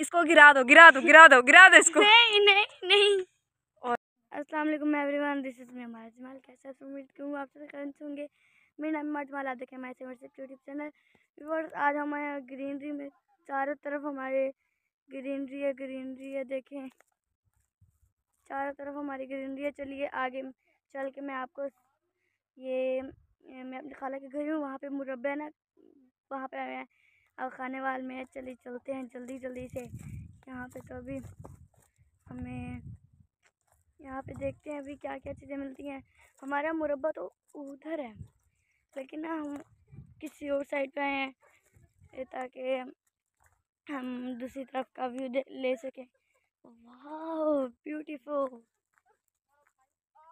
इसको गिरा दो, गिरा दो, गिरा दो, गिरा दो इसको। नहीं नहीं नहीं। और अस्सलाम वालेकुम एवरीवन, दिस इज़ मी हमारा जमाल। कैसे उम्मीद करूँ आप सब करेंगे होंगे। मेरा नाम जमाल, आप देखें हमारे यूट्यूब चैनल। व्यूअर्स, आज हमारे ग्रीनरी में चारों तरफ हमारे ग्रीनरी है। देखें चारों तरफ हमारी ग्रीनरी है। चलिए आगे चल के मैं आपको मैं अपनी खाला के घर हूँ, वहाँ पे मुरब्बा है ना, वहाँ पे मैं अब खाने वाले में। चलिए चलते हैं जल्दी से यहाँ पे। तो अभी हमें यहाँ पे देखते हैं अभी क्या क्या चीज़ें मिलती हैं। हमारा मुरब्बा तो उधर है, लेकिन ना हम किसी और साइड पे आए हैं ताकि हम दूसरी तरफ का व्यू ले सकें। वाह ब्यूटीफुल।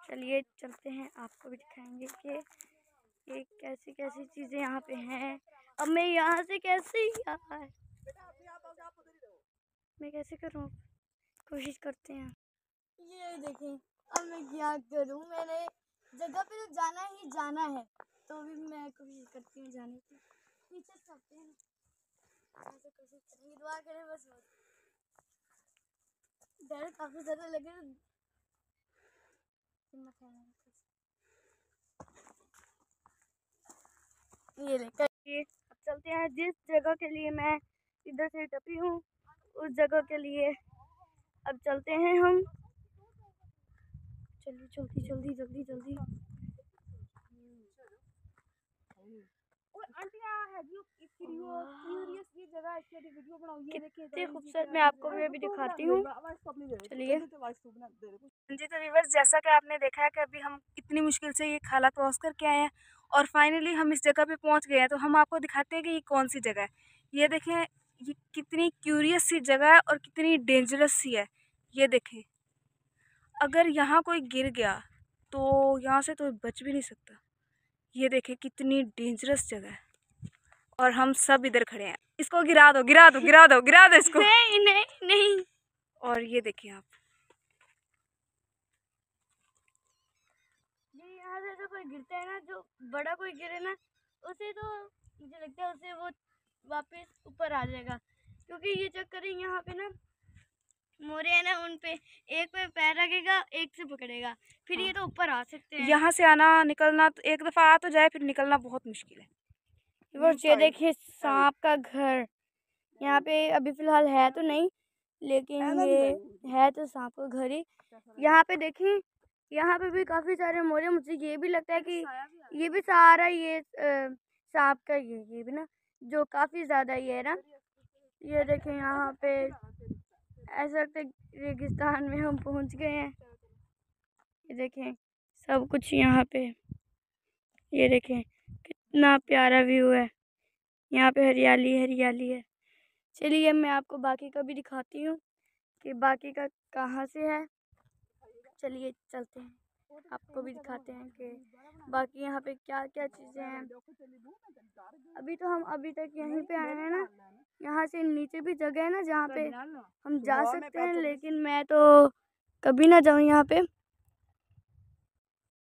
चलिए चलते हैं, आपको भी दिखाएंगे कि ये कैसी कैसी चीज़ें यहाँ पे हैं। अब मैं यहाँ से कैसे यार मैं कैसे करूँ, कोशिश करते हैं। ये देखें अब मैं क्या करूँ, मैंने जगह पे तो जाना ही जाना है, तो भी मैं कोशिश करती हूँ जाने की। पीछे चलते हैं, ऐसे कोशिश करेंगे, दुआ करें बस। डर काफ़ी ज़्यादा लगे। ये देखिए अब चलते हैं जिस जगह के लिए मैं इधर से टपी हूँ, उस जगह के लिए अब चलते हैं हम। चलिए जल्दी जल्दी जल्दी जल्दी। कितने खूबसूरत, मैं आपको भी अभी दिखाती हूँ। चलिए जी, तो व्यूअर्स, जैसा कि आपने देखा है कि अभी हम कितनी मुश्किल से ये खाला क्रॉस करके आए हैं और फाइनली हम इस जगह पे पहुंच गए हैं। तो हम आपको दिखाते हैं कि ये कौन सी जगह है। ये देखें, ये कितनी क्यूरियस सी जगह है और कितनी डेंजरस सी है। ये देखें, अगर यहाँ कोई गिर गया तो यहाँ से तो बच भी नहीं सकता। ये देखें कितनी डेंजरस जगह है और हम सब इधर खड़े हैं। इसको गिरा दो, गिरा दो, गिरा दो, गिरा दो इसको। नहीं नहीं नहीं। और ये देखिए आप, यहाँ से जो कोई गिरता है ना, जो बड़ा कोई गिरे ना, उसे तो मुझे लगता है उसे वो वापस ऊपर आ जाएगा, क्योंकि ये चक्कर है यहाँ पे ना, मोरे है ना, उन पे एक पे पैर रखेगा, एक से पकड़ेगा, फिर ये तो ऊपर आ सकते हैं। यहाँ से आना निकलना तो एक दफ़ा आ तो जाए, फिर निकलना बहुत मुश्किल है। ये देखिए सांप का घर यहाँ पे अभी फिलहाल है तो नहीं, लेकिन ये है तो सांप का घर ही। यहाँ पे देखिए, यहाँ पे भी काफी सारे मोरे। मुझे ये भी लगता है कि ये भी सारा ये सांप का ये भी ना, जो काफी ज्यादा ये है ना। ये देखें यहाँ पे ऐसा लगता है रेगिस्तान में हम पहुँच गए हैं। ये देखें सब कुछ यहाँ पे, ये देखें कितना प्यारा व्यू है। यहाँ पे हरियाली हरियाली है। चलिए मैं आपको बाकी का भी दिखाती हूँ कि बाकी का कहाँ से है। चलिए चलते हैं, आपको भी दिखाते हैं कि बाकी यहाँ पे क्या क्या चीज़ें हैं। अभी तो हम अभी तक यहीं पे आए हैं ना, यहाँ से नीचे भी जगह है ना जहाँ पे हम जा सकते हैं, लेकिन मैं तो कभी ना जाऊँ यहाँ पे।